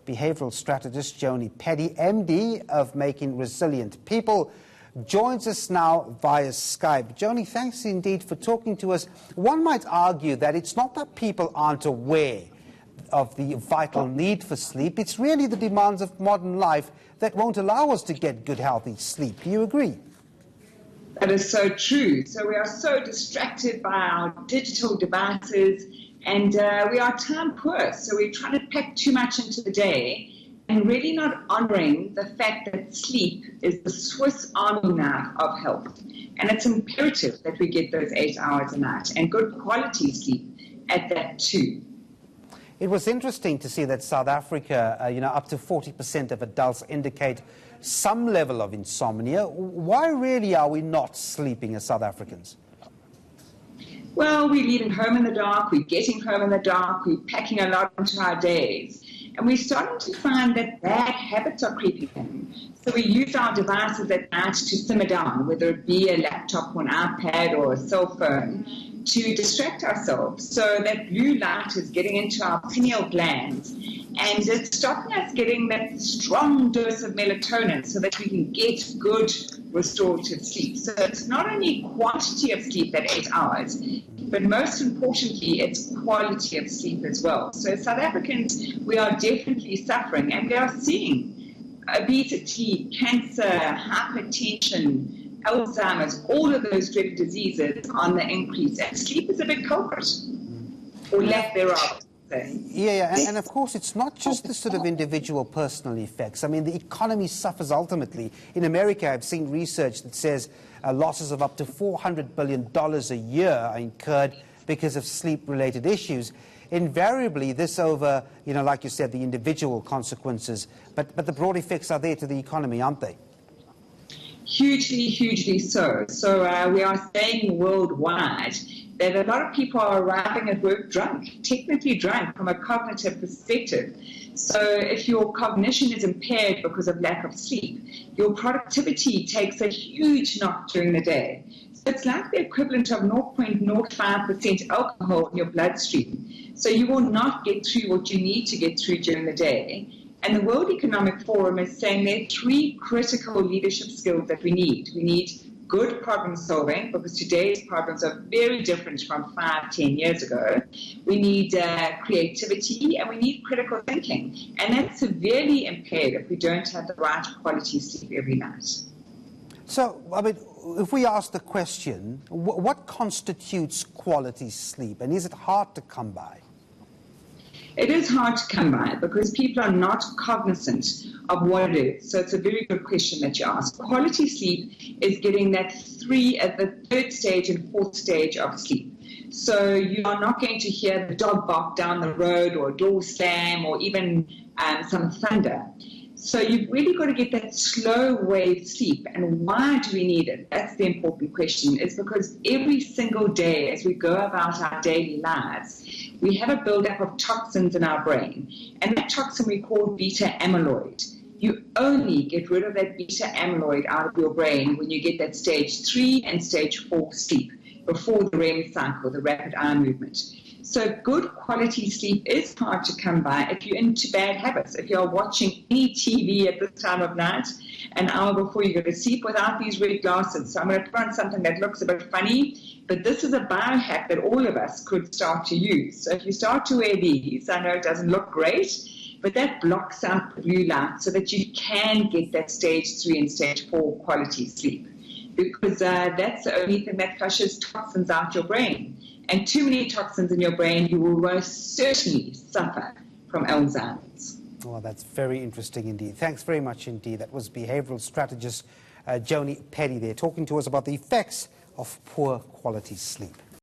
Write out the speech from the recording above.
behavioral strategist Joni Petty, MD of Making Resilient People, joins us now via Skype. Joni, thanks indeed for talking to us. One might argue that it's not that people aren't aware of the vital need for sleep, it's really the demands of modern life that won't allow us to get good, healthy sleep. Do you agree? That is so true. So we are so distracted by our digital devices, and we are time poor. So we're trying to pack too much into the day and really not honoring the fact that sleep is the Swiss Army knife of health. And it's imperative that we get those 8 hours a night and good quality sleep at that too. It was interesting to see that South Africa, up to 40% of adults indicate some level of insomnia. Why really are we not sleeping as South Africans? Well, we're leaving home in the dark, we're getting home in the dark, we're packing a lot into our days. And we're starting to find that bad habits are creeping in. So we use our devices at night to simmer down, whether it be a laptop or an iPad or a cell phone, to distract ourselves. So that blue light is getting into our pineal glands and it's stopping us getting that strong dose of melatonin so that we can get good restorative sleep. So it's not only quantity of sleep at 8 hours, but most importantly, it's quality of sleep as well. So as South Africans, we are definitely suffering, and we are seeing obesity, cancer, hypertension, Alzheimer's, all of those dreaded diseases on the increase. And sleep is a big culprit, or lack thereof. Yeah, and of course it's not just the sort of individual personal effects. I mean, the economy suffers ultimately. In America, I've seen research that says losses of up to $400 billion a year are incurred because of sleep-related issues. Invariably, this over, like you said, the individual consequences, but the broad effects are there to the economy, aren't they? Hugely, hugely so. So we are saying worldwide that a lot of people are arriving at work drunk, technically drunk from a cognitive perspective. So if your cognition is impaired because of lack of sleep, your productivity takes a huge knock during the day. So it's like the equivalent of 0.05% alcohol in your bloodstream. So you will not get through what you need to get through during the day. And the World Economic Forum is saying there are 3 critical leadership skills that we need. We need good problem solving, because today's problems are very different from 5, 10 years ago. We need creativity, and we need critical thinking. And that's severely impaired if we don't have the right quality sleep every night. So, I mean, if we ask the question, what constitutes quality sleep, and is it hard to come by? It is hard to come by because people are not cognizant of what it is. So it's a very good question that you ask. Quality sleep is getting that the 3rd stage and 4th stage of sleep. So you are not going to hear the dog bark down the road or a door slam or even some thunder. So you've really got to get that slow wave sleep. And why do we need it? That's the important question. It's because every single day as we go about our daily lives, we have a buildup of toxins in our brain. And that toxin we call beta amyloid. You only get rid of that beta amyloid out of your brain when you get that stage 3 and stage 4 sleep, before the REM cycle, the rapid eye movement. So good quality sleep is hard to come by if you're into bad habits. If you're watching any TV at this time of night, an hour before you go to sleep without these red glasses. So I'm going to put on something that looks a bit funny, but this is a biohack that all of us could start to use. So if you start to wear these, I know it doesn't look great, but that blocks out the blue light so that you can get that stage 3 and stage 4 quality sleep. Because that's the only thing that flushes toxins out your brain. And too many toxins in your brain, you will most certainly suffer from Alzheimer's. Well, that's very interesting indeed. Thanks very much indeed. That was behavioral strategist Joni Petty there, talking to us about the effects of poor quality sleep.